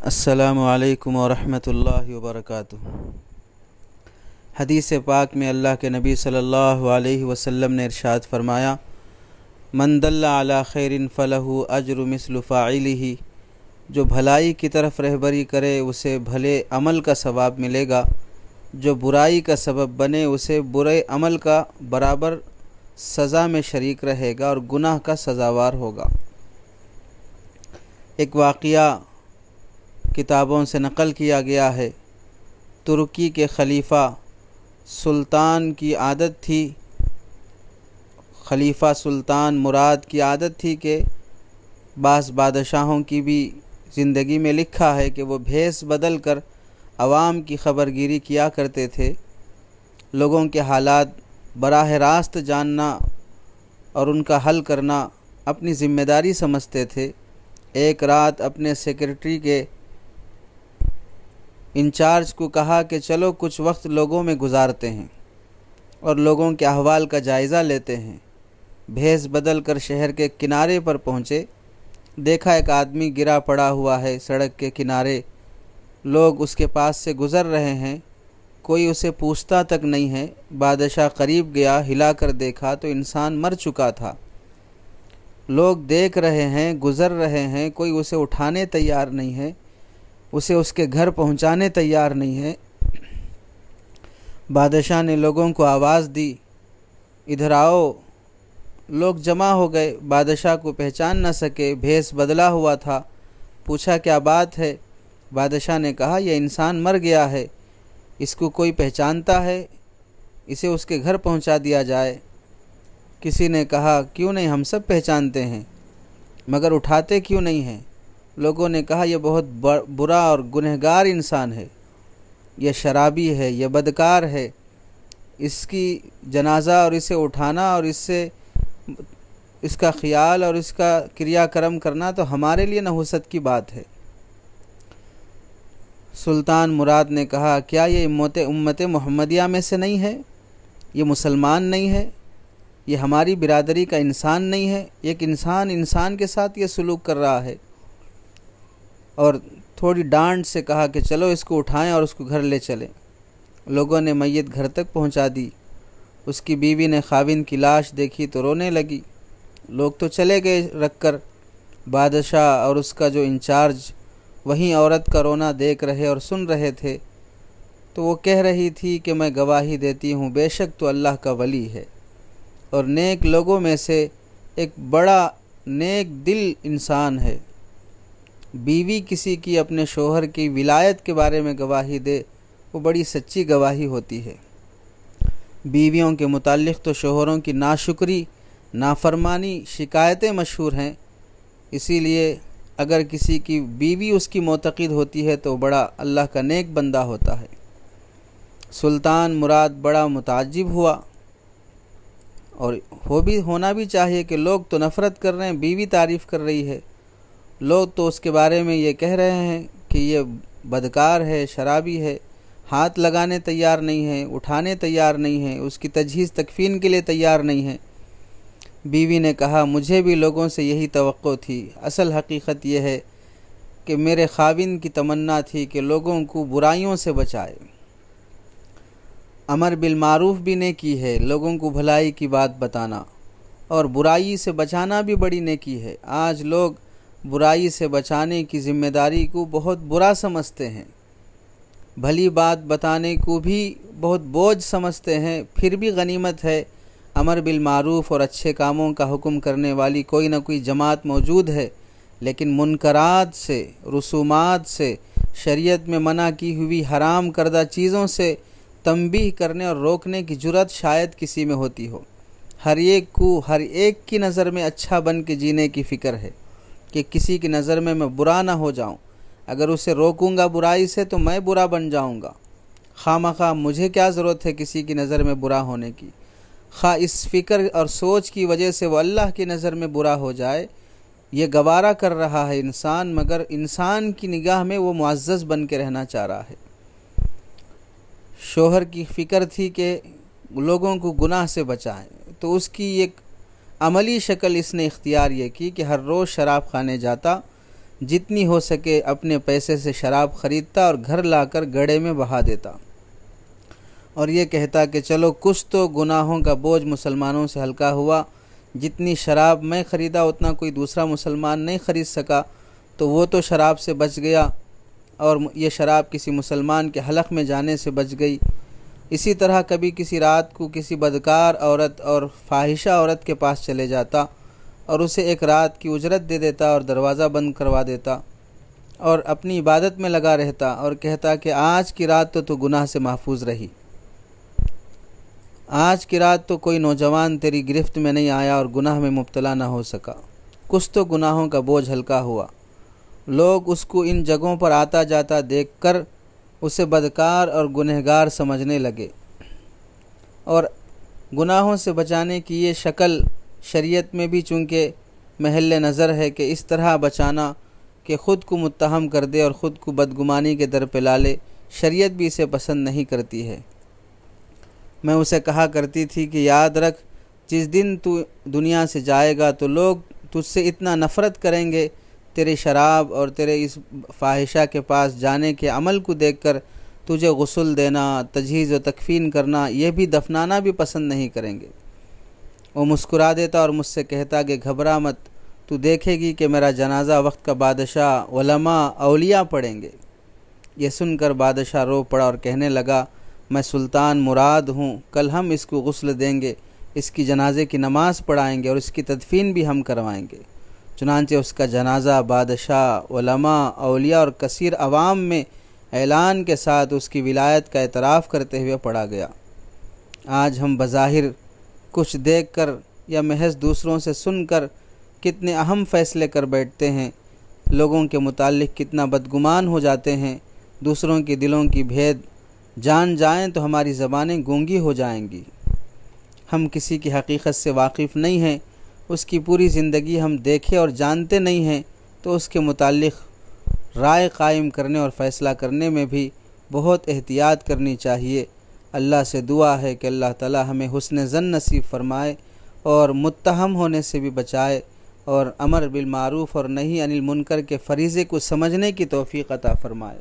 السلام علیکم ورحمۃ اللہ وبرکاتہ۔ حدیث پاک میں اللہ کے نبی صلی اللہ علیہ وسلم نے ارشاد فرمایا، من دل علی خیر فلہ اجر مثل فاعلہ، جو بھلائی کی طرف رہبری کرے اسے بھلے عمل کا ثواب ملے گا، جو برائی کا سبب بنے اسے برے عمل کا برابر سزا میں شریک رہے گا اور گناہ کا سزاوار ہوگا۔ ایک واقعہ کتابوں سے نقل کیا گیا ہے۔ ترکی کے خلیفہ سلطان کی عادت تھی، خلیفہ سلطان مراد کی عادت تھی کہ بعض بادشاہوں کی بھی زندگی میں لکھا ہے کہ وہ بھیس بدل کر عوام کی خبرگیری کیا کرتے تھے، لوگوں کے حالات براہ راست جاننا اور ان کا حل کرنا اپنی ذمہ داری سمجھتے تھے۔ ایک رات اپنے سیکرٹری کے انچارج کو کہا کہ چلو کچھ وقت لوگوں میں گزارتے ہیں اور لوگوں کے احوال کا جائزہ لیتے ہیں۔ بھیس بدل کر شہر کے کنارے پر پہنچے، دیکھا ایک آدمی گرا پڑا ہوا ہے سڑک کے کنارے، لوگ اس کے پاس سے گزر رہے ہیں، کوئی اسے پوچھتا تک نہیں ہے۔ بادشاہ قریب گیا، ہلا کر دیکھا تو انسان مر چکا تھا۔ لوگ دیکھ رہے ہیں، گزر رہے ہیں، کوئی اسے اٹھانے تیار نہیں ہے، اسے اس کے گھر پہنچانے تیار نہیں ہے۔ بادشاہ نے لوگوں کو آواز دی، ادھر آؤ۔ لوگ جمع ہو گئے، بادشاہ کو پہچان نہ سکے، بھیس بدلا ہوا تھا۔ پوچھا کیا بات ہے؟ بادشاہ نے کہا یہ انسان مر گیا ہے، اس کو کوئی پہچانتا ہے؟ اسے اس کے گھر پہنچا دیا جائے۔ کسی نے کہا کیوں نہیں، ہم سب پہچانتے ہیں، مگر اٹھاتے کیوں نہیں ہیں؟ لوگوں نے کہا یہ بہت برا اور گنہگار انسان ہے، یہ شرابی ہے، یہ بدکار ہے، اس کی جنازہ اور اسے اٹھانا اور اس کا خیال اور اس کا کریا کرم کرنا تو ہمارے لیے نحوست کی بات ہے۔ سلطان مراد نے کہا کیا یہ امت محمدیہ میں سے نہیں ہے؟ یہ مسلمان نہیں ہے؟ یہ ہماری برادری کا انسان نہیں ہے؟ ایک انسان کے ساتھ یہ سلوک کر رہا ہے۔ اور تھوڑی ڈانٹ سے کہا کہ چلو اس کو اٹھائیں اور اس کو گھر لے چلیں۔ لوگوں نے میت گھر تک پہنچا دی۔ اس کی بیوی نے خاوند کی لاش دیکھی تو رونے لگی۔ لوگ تو چلے گئے رکھ کر، بادشاہ اور اس کا جو انچارج وہیں عورت کا رونا دیکھ رہے اور سن رہے تھے، تو وہ کہہ رہی تھی کہ میں گواہی دیتی ہوں بے شک تو اللہ کا ولی ہے اور نیک لوگوں میں سے ایک بڑا نیک دل انسان ہے۔ بیوی کسی کی اپنے شوہر کی ولایت کے بارے میں گواہی دے، وہ بڑی سچی گواہی ہوتی ہے۔ بیویوں کے متعلق تو شوہروں کی ناشکری، نافرمانی، شکایتیں مشہور ہیں، اسی لیے اگر کسی کی بیوی اس کی معتقد ہوتی ہے تو بڑا اللہ کا نیک بندہ ہوتا ہے۔ سلطان مراد بڑا متعجب ہوا، اور ہونا بھی چاہیے کہ لوگ تو نفرت کر رہے ہیں، بیوی تعریف کر رہی ہے، لوگ تو اس کے بارے میں یہ کہہ رہے ہیں کہ یہ بدکار ہے، شرابی ہے، ہاتھ لگانے تیار نہیں ہے، اٹھانے تیار نہیں ہے، اس کی تجہیز تکفین کے لیے تیار نہیں ہے۔ بیوی نے کہا مجھے بھی لوگوں سے یہی توقع تھی، اصل حقیقت یہ ہے کہ میرے خاوند کی تمنا تھی کہ لوگوں کو برائیوں سے بچائے۔ امر بالمعروف بھی نیکی ہے، لوگوں کو بھلائی کی بات بتانا، اور برائی سے بچانا بھی بڑی نیکی ہے۔ آج لوگ برائی سے بچانے کی ذمہ داری کو بہت برا سمجھتے ہیں، بھلی بات بتانے کو بھی بہت بوجھ سمجھتے ہیں۔ پھر بھی غنیمت ہے، امر بالمعروف اور اچھے کاموں کا حکم کرنے والی کوئی نہ کوئی جماعت موجود ہے، لیکن منکرات سے، رسومات سے، شریعت میں منع کی ہوئی حرام کردہ چیزوں سے تنبیہ کرنے اور روکنے کی جرأت شاید کسی میں ہوتی ہو۔ ہر ایک کی نظر میں اچھا بن کے جینے کی فکر ہے کہ کسی کی نظر میں برا نہ ہو جاؤں، اگر اسے روکوں گا برائی سے تو میں برا بن جاؤں گا، خواہ مجھے کیا ضرورت ہے کسی کی نظر میں برا ہونے کی۔ خواہ اس فکر اور سوچ کی وجہ سے وہ اللہ کی نظر میں برا ہو جائے، یہ گوارا کر رہا ہے انسان، مگر انسان کی نگاہ میں وہ معزز بن کے رہنا چاہ رہا ہے۔ شوہر کی فکر تھی کہ لوگوں کو گناہ سے بچائیں، تو اس کی ایک عملی شکل اس نے اختیار یہ کی کہ ہر روز شراب خانے جاتا، جتنی ہو سکے اپنے پیسے سے شراب خریدتا اور گھر لا کر گڑھے میں بہا دیتا، اور یہ کہتا کہ چلو کچھ تو گناہوں کا بوجھ مسلمانوں سے ہلکا ہوا، جتنی شراب میں خریدا اتنا کوئی دوسرا مسلمان نہیں خرید سکا، تو وہ تو شراب سے بچ گیا اور یہ شراب کسی مسلمان کے حلق میں جانے سے بچ گئی۔ اسی طرح کبھی کسی رات کو کسی بدکار عورت اور فاحشہ عورت کے پاس چلے جاتا اور اسے ایک رات کی اجرت دے دیتا اور دروازہ بند کروا دیتا اور اپنی عبادت میں لگا رہتا اور کہتا کہ آج کی رات تو گناہ سے محفوظ رہی، آج کی رات تو کوئی نوجوان تیری گرفت میں نہیں آیا اور گناہ میں مبتلا نہ ہو سکا، کچھ تو گناہوں کا بوجھ ہلکا ہوا۔ لوگ اس کو ان جگہوں پر آتا جاتا دیکھ کر اسے بدکار اور گنہگار سمجھنے لگے، اور گناہوں سے بچانے کی یہ شکل شریعت میں بھی چونکہ محل نظر ہے کہ اس طرح بچانا کہ خود کو متہم کر دے اور خود کو بدگمانی کے در پہ لا لے، شریعت بھی اسے پسند نہیں کرتی ہے۔ میں اسے کہا کرتی تھی کہ یاد رکھ، جس دن تو دنیا سے جائے گا تو لوگ تجھ سے اتنا نفرت کریں گے، تیرے شراب اور تیرے اس فاحشہ کے پاس جانے کے عمل کو دیکھ کر تجھے غسل دینا، تجہیز و تکفین کرنا، یہ بھی دفنانا بھی پسند نہیں کریں گے۔ وہ مسکرا دیتا اور مجھ سے کہتا کہ گھبرا مت، تو دیکھے گی کہ میرا جنازہ وقت کا بادشاہ، علماء، اولیاء پڑھیں گے۔ یہ سن کر بادشاہ رو پڑا اور کہنے لگا، میں سلطان مراد ہوں، کل ہم اس کو غسل دیں گے، اس کی جنازے کی نماز پڑھائیں گے اور اس کی تدفین بھی ہم کروائیں گے۔ چنانچہ اس کا جنازہ بادشاہ، علماء، اولیاء اور کثیر عوام میں اعلان کے ساتھ اس کی ولایت کا اعتراف کرتے ہوئے پڑھا گیا۔ آج ہم بظاہر کچھ دیکھ کر یا محض دوسروں سے سن کر کتنے اہم فیصلے کر بیٹھتے ہیں، لوگوں کے متعلق کتنا بدگمان ہو جاتے ہیں، دوسروں کے دلوں کی بھید جان جائیں تو ہماری زبانیں گونگی ہو جائیں گی۔ ہم کسی کی حقیقت سے واقف نہیں ہیں، اس کی پوری زندگی ہم دیکھے اور جانتے نہیں ہیں، تو اس کے متعلق رائے قائم کرنے اور فیصلہ کرنے میں بھی بہت احتیاط کرنی چاہیے۔ اللہ سے دعا ہے کہ اللہ تعالی ہمیں حسن ظن نصیب فرمائے اور متہم ہونے سے بھی بچائے، اور امر بالمعروف اور نہی عن المنکر کے فریضے کو سمجھنے کی توفیق عطا فرمائے۔